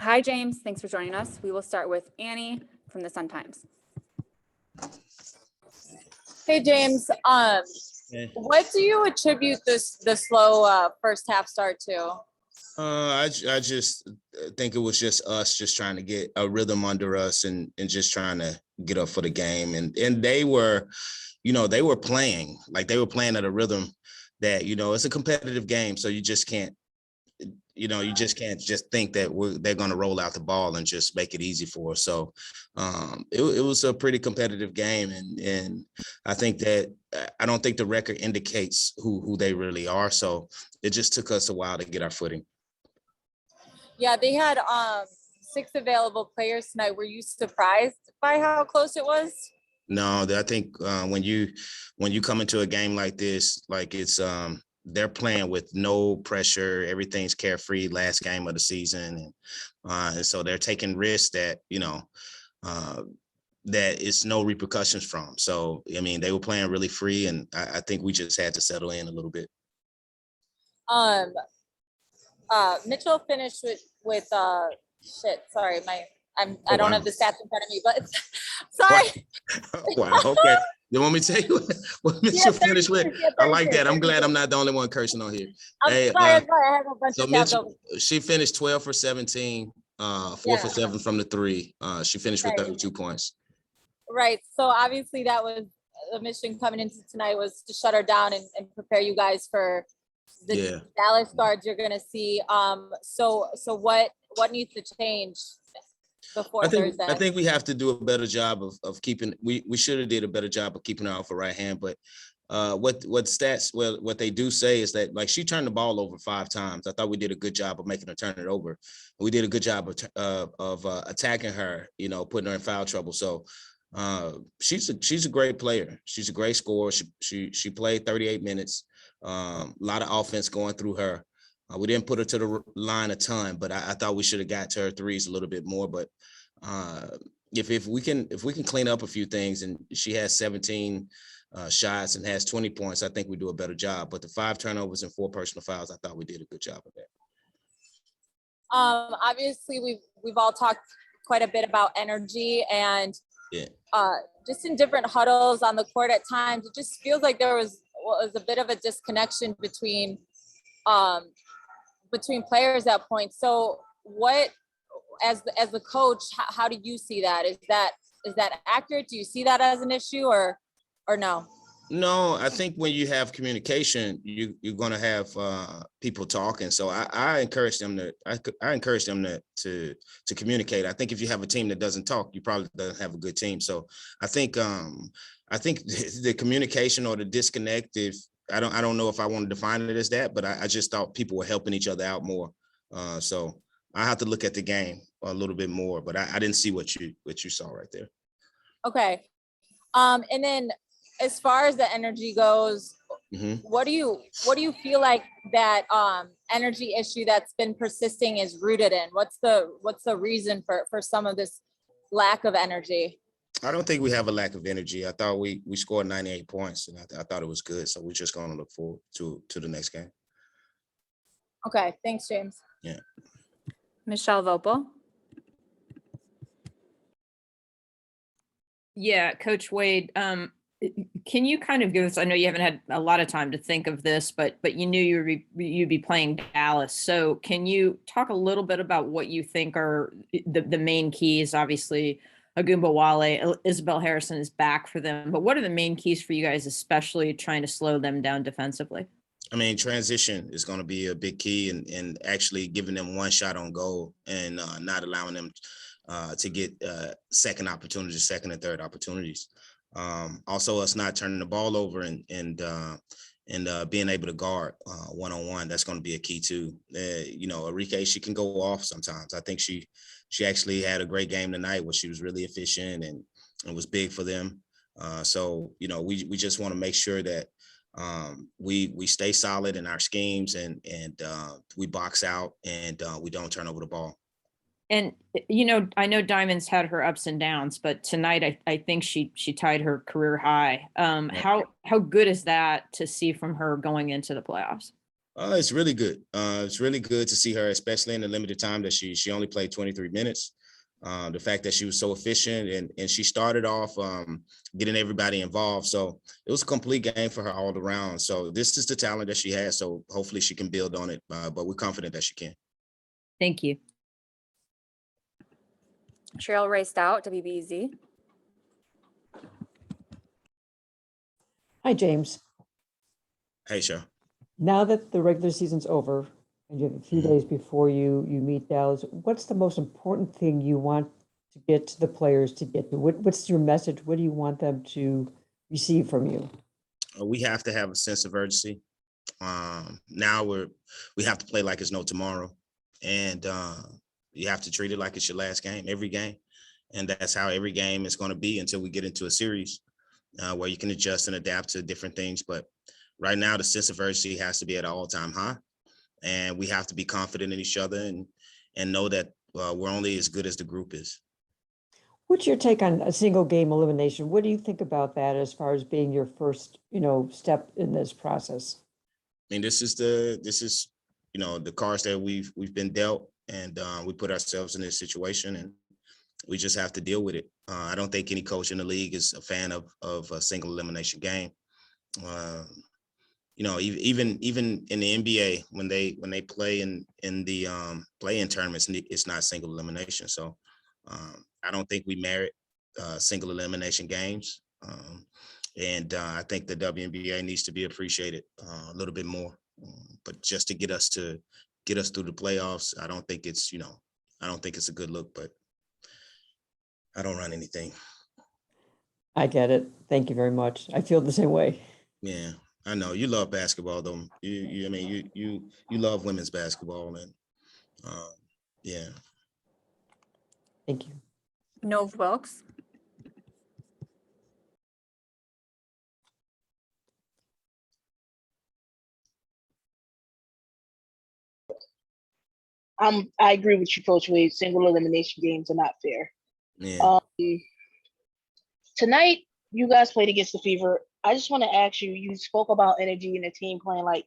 Hi, James. Thanks for joining us. We will start with Annie from the Sun-Times. Hey, James. What do you attribute the slow first half start to? I just think it was just us just trying to get a rhythm under us and just trying to get up for the game. And they were, they were playing at a rhythm that, it's a competitive game. So you just can't, you just can't just think that they're going to roll out the ball and just make it easy for us. So it was a pretty competitive game. And I think that I don't think the record indicates who they really are. So it just took us a while to get our footing. Yeah, they had 6 available players tonight. Were you surprised by how close it was? No, I think when you come into a game like this, like it's they're playing with no pressure. Everything's carefree. Last game of the season, and so they're taking risks that that it's no repercussions from. So I mean, they were playing really free, and I think we just had to settle in a little bit. Mitchell finished with sorry, I don't have the stats in front of me, but sorry. Wow. Okay. You want me to tell you what Mitchell finished with? I like that. I'm glad I'm not the only one cursing on here. I'm sorry. I have a bunch of tabs Mitchell, she finished 12 for 17, 4 for 7 from the 3. She finished with 32 points. Right. So obviously that was the mission coming into tonight, was to shut her down and prepare you guys for the Dallas guards you're going to see. So what needs to change before Thursday? I think we have to do a better job of keeping. We should have did a better job of keeping her off her right hand. But what they do say is that, like, she turned the ball over 5 times. I thought we did a good job of making her turn it over. We did a good job of attacking her, putting her in foul trouble. So she's a great player. She's a great scorer. She played 38 minutes. A lot of offense going through her. We didn't put her to the line a ton, but I thought we should have got to her threes a little bit more. But if we can clean up a few things, and she has 17 shots and has 20 points, I think we do a better job. But the 5 turnovers and 4 personal fouls, I thought we did a good job of that. Obviously, we've all talked quite a bit about energy, and just in different huddles on the court at times, it just feels like there was a bit of a disconnection between players at points. So what, as the coach, how do you see that? Is that accurate? Do you see that as an issue or no? No, I think when you have communication, you're going to have people talking. So I encourage them to communicate. I think if you have a team that doesn't talk, you probably don't have a good team. So I think the communication or the disconnect, I don't know if I want to define it as that, but I just thought people were helping each other out more. So I have to look at the game a little bit more, but I didn't see what you saw right there. Okay. And then as far as the energy goes, what do you feel like that energy issue that's been persisting is rooted in? What's the reason for some of this lack of energy? I don't think we have a lack of energy. I thought we scored 98 points, and I thought it was good. So we're just going to look forward to the next game. Okay. Thanks, James. Yeah. Michelle Vopel. Yeah, Coach Wade, can you kind of give us, I know you haven't had a lot of time to think of this, but you knew you'd be playing Dallas. So can you talk a little bit about what you think are the main keys? Obviously, Agumba Wale, Isabel Harrison is back for them, but what are the main keys for you guys, especially trying to slow them down defensively? I mean, transition is going to be a big key, and actually giving them one shot on goal and not allowing them to get second and third opportunities. Also, us not turning the ball over and being able to guard one-on-one, that's going to be a key too. Enrique, she can go off sometimes. I think she actually had a great game tonight where she was really efficient and was big for them. So we just want to make sure that we stay solid in our schemes and we box out and we don't turn over the ball. And, I know Diamond's had her ups and downs, but tonight I think she tied her career high. How good is that to see from her going into the playoffs? It's really good. It's really good to see her, especially in the limited time that she only played 23 minutes. The fact that she was so efficient and she started off getting everybody involved. So it was a complete game for her all around. So this is the talent that she has. So hopefully she can build on it. But we're confident that she can. Thank you. Cheryl Ray Stout, WBEZ. Hi, James. Hey, Cheryl. Now that the regular season's over and you have a few days before you meet Dallas, what's the most important thing you want to get to the players to get to? What's your message? What do you want them to receive from you? We have to have a sense of urgency. Now we have to play like it's no tomorrow, and you have to treat it like it's your last game, every game, and that's how every game is going to be until we get into a series where you can adjust and adapt to different things. But right now, the sense of urgency has to be at an all-time high, and we have to be confident in each other and know that we're only as good as the group is. What's your take on a single game elimination? What do you think about that as far as being your first, step in this process? I mean, this is the cards that we've been dealt, and we put ourselves in this situation, and we just have to deal with it. I don't think any coach in the league is a fan of a single elimination game. Even in the NBA, when they play in the play-in tournaments, it's not single elimination. So I don't think we merit single elimination games. And I think the WNBA needs to be appreciated a little bit more. But just to get us through the playoffs, I don't think it's a good look. But I don't run anything. I get it. Thank you very much. I feel the same way. Yeah, I know you love basketball, though. You love women's basketball, and yeah. Thank you. Nove Wilkes. I agree with you, Coach Wade. Single elimination games are not fair. Yeah. Tonight, you guys played against the Fever. I just want to ask you, you spoke about energy and the team playing like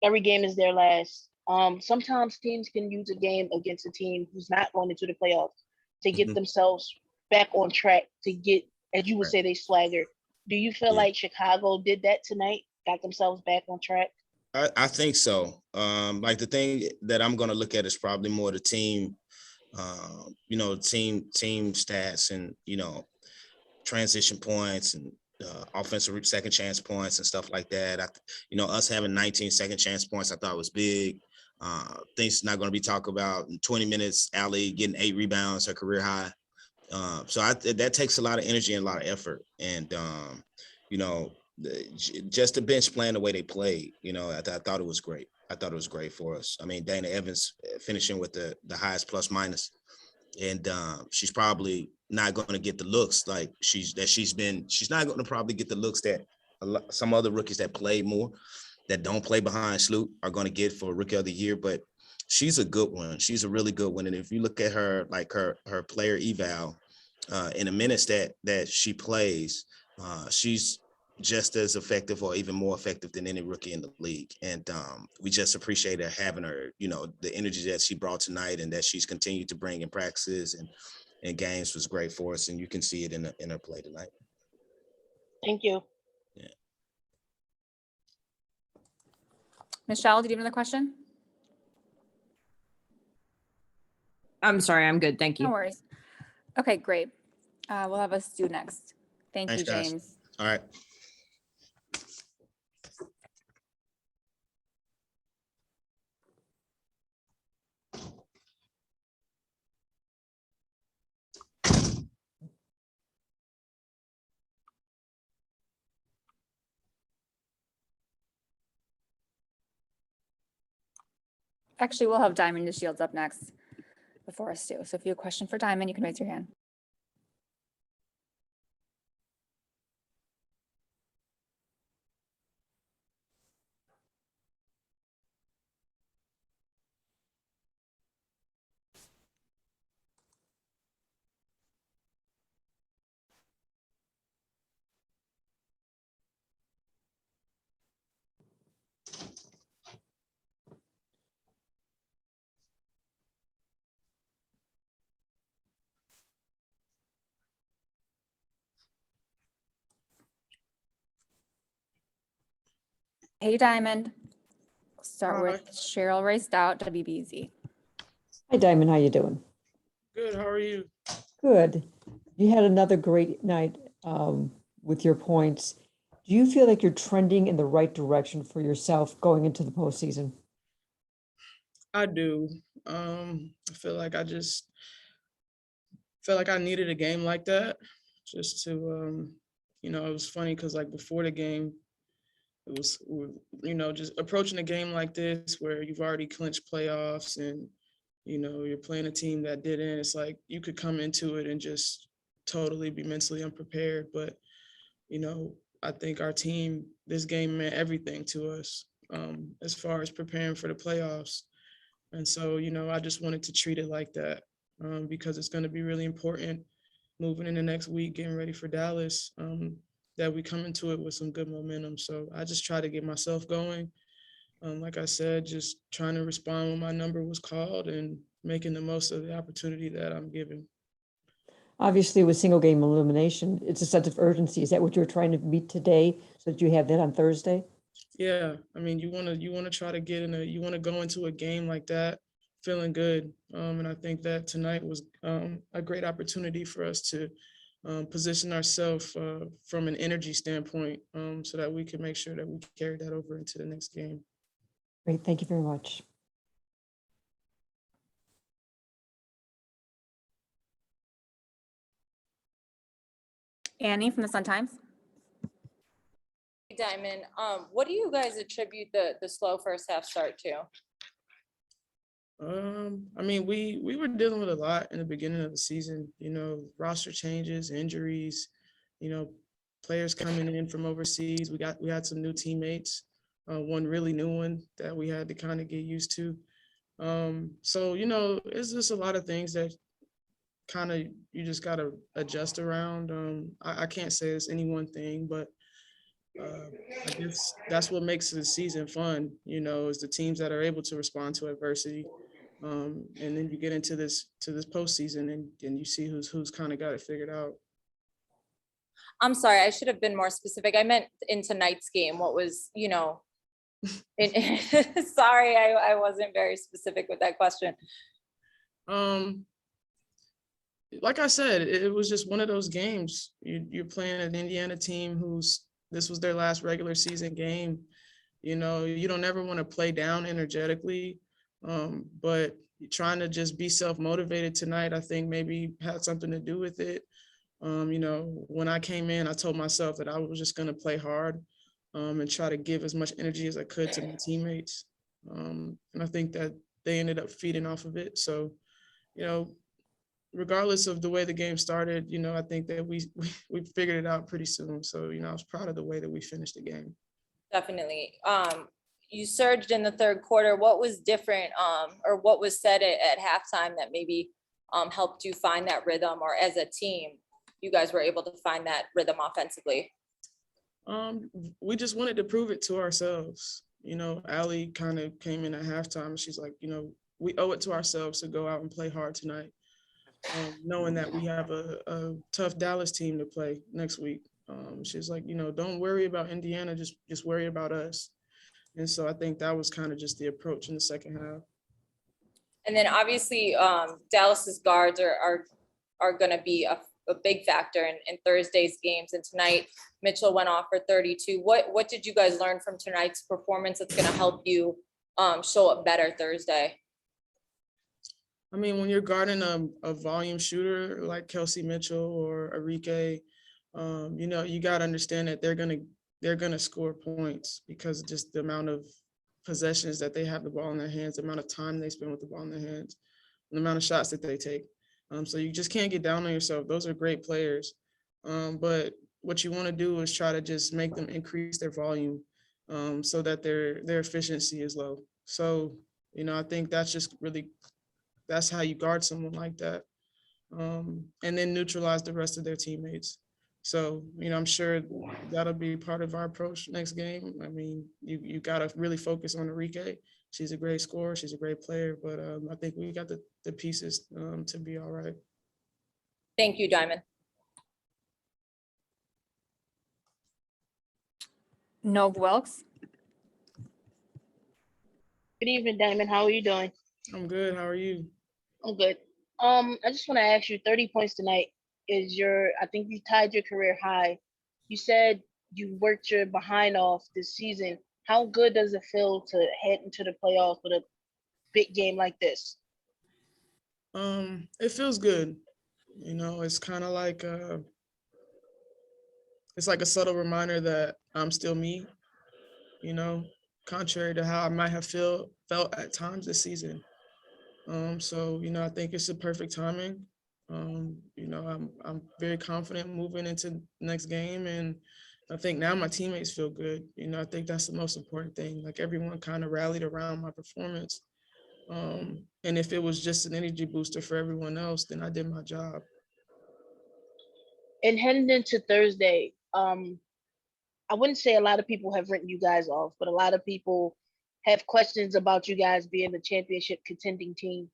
every game is their last. Sometimes teams can use a game against a team who's not going into the playoffs to get themselves back on track, to get, as you would say, they swagger. Do you feel like Chicago did that tonight, got themselves back on track? I think so. Like the thing that I'm going to look at is probably more the team, team stats and, transition points and offensive second chance points and stuff like that. Us having 19 second chance points, I thought was big. Things not going to be talked about in 20 minutes. Allie getting 8 rebounds, her career high. So that takes a lot of energy and a lot of effort. And, just the bench playing the way they played, I thought it was great. I thought it was great for us. I mean, Dana Evans finishing with the highest plus minus, and she's probably not going to get the looks like she's not going to probably get the looks that some other rookies that play more, that don't play behind Sloot, are going to get for Rookie of the Year. But she's a good one. She's a really good one. And if you look at her, like her player eval in the minutes that she plays, she's just as effective or even more effective than any rookie in the league. And we just appreciate her having her, the energy that she brought tonight and that she's continued to bring in practices and games was great for us. And you can see it in her play tonight. Thank you. Yeah. Michelle, did you have another question? I'm sorry, I'm good. Thank No you. worries. Okay, great. We'll have us do next. Thank Thanks, you, guys. James. All right. Actually, we'll have Diamond DeShields up next before us too. So if you have a question for Diamond, you can raise your hand. Hey, Diamond. Start Hi. with Cheryl Ray Stout, WBZ. Hi, Diamond, how you doing? Good. How are you? Good. You had another great night with your points. Do you feel like you're trending in the right direction for yourself going into the postseason? I do. I feel like I just felt like I needed a game like that just to, it was funny because like before the game, it was, just approaching a game like this where you've already clinched playoffs and, you're playing a team that didn't. It's like you could come into it and just totally be mentally unprepared. But, I think our team, this game meant everything to us as far as preparing for the playoffs. And so, I just wanted to treat it like that because it's going to be really important moving in the next week, getting ready for Dallas, that we come into it with some good momentum. So I just try to get myself going. Like I said, just trying to respond when my number was called and making the most of the opportunity that I'm given. Obviously, with single game elimination, it's a sense of urgency. Is that what you're trying to meet today so that you have that on Thursday? Yeah, I mean, you want to try to you want to go into a game like that feeling good. And I think that tonight was a great opportunity for us to position ourselves from an energy standpoint so that we can make sure that we carry that over into the next game. Great, thank you very much. Annie from the Sun-Times. Diamond, what do you guys attribute the slow first half start to? I mean, we were dealing with a lot in the beginning of the season, roster changes, injuries, players coming in from overseas. We had some new teammates, one really new one that we had to kind of get used to. So, it's just a lot of things that kind of you just got to adjust around. I can't say it's any one thing, but I guess that's what makes the season fun, is the teams that are able to respond to adversity. And then you get into this postseason and you see who's kind of got it figured out. I'm sorry, I should have been more specific. I meant in tonight's game. What was, sorry, I wasn't very specific with that question. Like I said, it was just one of those games. You're playing an Indiana team this was their last regular season game. You don't ever want to play down energetically, but trying to just be self-motivated tonight, I think maybe had something to do with it. When I came in, I told myself that I was just going to play hard and try to give as much energy as I could to my teammates. And I think that they ended up feeding off of it. So, regardless of the way the game started, I think that we figured it out pretty soon. So, I was proud of the way that we finished the game. Definitely. You surged in the third quarter. What was different or what was said at halftime that maybe helped you find that rhythm, or as a team, you guys were able to find that rhythm offensively? We just wanted to prove it to ourselves. Allie kind of came in at halftime and she's like, we owe it to ourselves to go out and play hard tonight. Knowing that we have a tough Dallas team to play next week. She's like, don't worry about Indiana, just worry about us. And so I think that was kind of just the approach in the second half. And then obviously Dallas's guards are going to be a big factor in Thursday's games. And tonight, Mitchell went off for 32. What did you guys learn from tonight's performance that's going to help you show up better Thursday? I mean, when you're guarding a volume shooter like Kelsey Mitchell or Arike, you got to understand that they're gonna score points because of just the amount of possessions that they have the ball in their hands, the amount of time they spend with the ball in their hands, and the amount of shots that they take. So you just can't get down on yourself. Those are great players, but what you want to do is try to just make them increase their volume so that their efficiency is low. So I think that's how you guard someone like that. And then neutralize the rest of their teammates. So, I'm sure that'll be part of our approach next game. I mean, you got to really focus on Arike. She's a great scorer. She's a great player, but I think we got the pieces to be all right. Thank you, Diamond. Nove Wilkes. Good evening, Diamond. How are you doing? I'm good. How are you? I'm good. I just want to ask you, 30 points tonight is I think you tied your career high. You said you worked your behind off this season. How good does it feel to head into the playoffs with a big game like this? It feels good. It's kind of like it's like a subtle reminder that I'm still me, you know, contrary to how I might have felt at times this season. So I think it's the perfect timing. I'm very confident moving into next game, and I think now my teammates feel good. I think that's the most important thing. Like everyone kind of rallied around my performance. And if it was just an energy booster for everyone else, then I did my job. And heading into Thursday, I wouldn't say a lot of people have written you guys off, but a lot of people have questions about you guys being the championship contending team.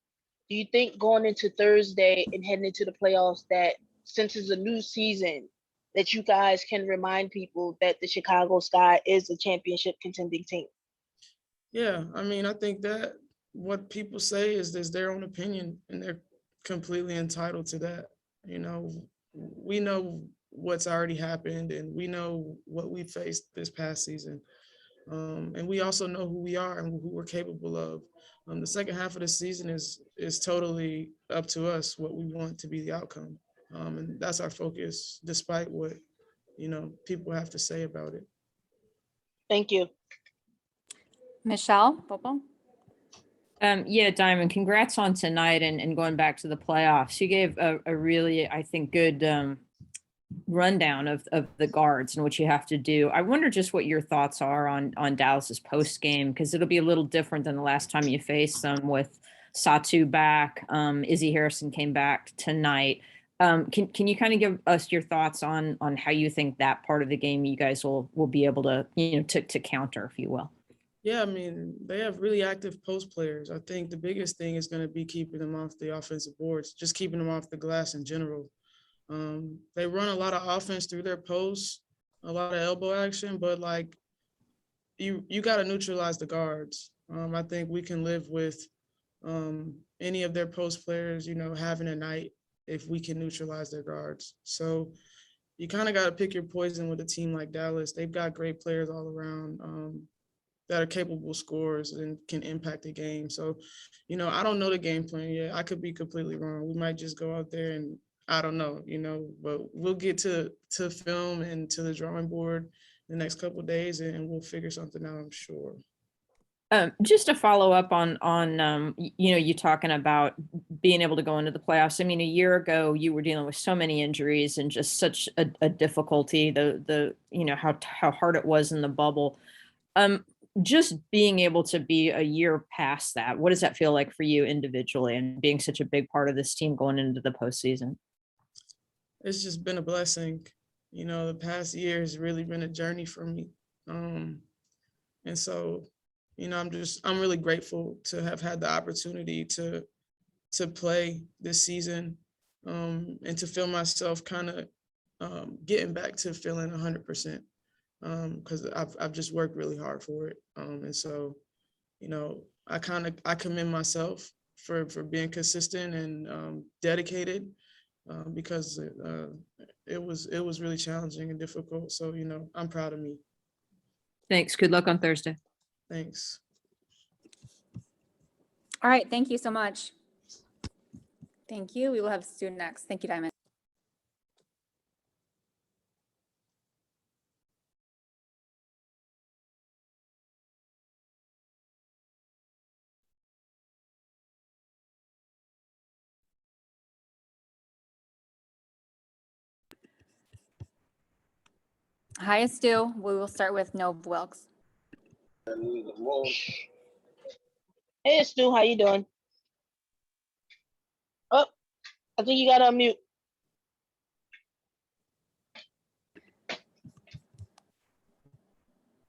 Do you think going into Thursday and heading into the playoffs that since it's a new season, that you guys can remind people that the Chicago Sky is a championship contending team? Yeah, I mean, I think that what people say is there's their own opinion, and they're completely entitled to that. We know what's already happened, and we know what we faced this past season. And we also know who we are and who we're capable of. The second half of the season is totally up to us what we want to be the outcome, and that's our focus, despite what people have to say about it. Thank you. Michelle, Bobo? Yeah, Diamond, congrats on tonight and going back to the playoffs. You gave a really, I think, good rundown of the guards and what you have to do. I wonder just what your thoughts are on Dallas's post game, because it'll be a little different than the last time you faced them with Satu back. Izzy Harrison came back tonight. Can you kind of give us your thoughts on how you think that part of the game you guys will be able to to counter, if you will? Yeah, I mean, they have really active post players. I think the biggest thing is going to be keeping them off the offensive boards, just keeping them off the glass in general. They run a lot of offense through their posts, a lot of elbow action, but like you got to neutralize the guards. I think we can live with any of their post players, having a night if we can neutralize their guards. So you kind of got to pick your poison with a team like Dallas. They've got great players all around. That are capable scorers and can impact the game. So, I don't know the game plan yet. I could be completely wrong. We might just go out there and I don't know, but we'll get to film and to the drawing board the next couple of days and we'll figure something out, I'm sure. Just to follow up on you talking about being able to go into the playoffs. I mean, a year ago you were dealing with so many injuries and just such a difficulty. The how hard it was in the bubble. Just being able to be a year past that, what does that feel like for you individually and being such a big part of this team going into the postseason? It's just been a blessing. The past year has really been a journey for me. And so, I'm really grateful to have had the opportunity to play this season and to feel myself kind of getting back to feeling 100%. Because I've just worked really hard for it. And so, I commend myself for being consistent and dedicated because it was really challenging and difficult. So, I'm proud of me. Thanks. Good luck on Thursday. Thanks. All right. Thank you so much. Thank you. We will have Stu next. Thank you, Diamond. Hi, Stu. We will start with Nov Wilkes. Hey, Stu, how you doing? Oh, I think you got to unmute.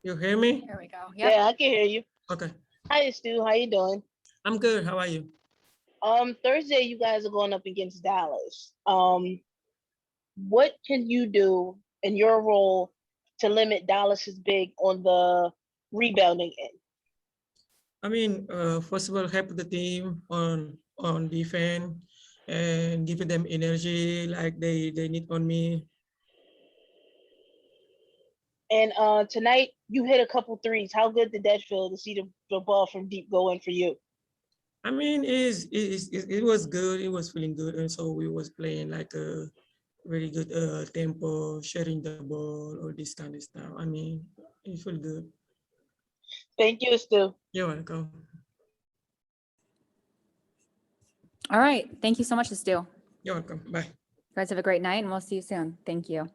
You hear me? Here we go. Yep. Yeah, I can hear you. Okay. Hi, Stu, how you doing? I'm good. How are you? Thursday you guys are going up against Dallas. What can you do in your role to limit Dallas's big on the rebounding end? I mean, first of all, help the team on defense and giving them energy like they need on me. And tonight you hit a couple threes. How good did that feel to see the ball from deep go in for you? I mean, it was good. It was feeling good, and so we was playing like a very good tempo, sharing the ball, all this kind of stuff. I mean, it felt good. Thank you, Stu. You're welcome. All right. Thank you so much, Stu. You're welcome. Bye. You guys have a great night and we'll see you soon. Thank you.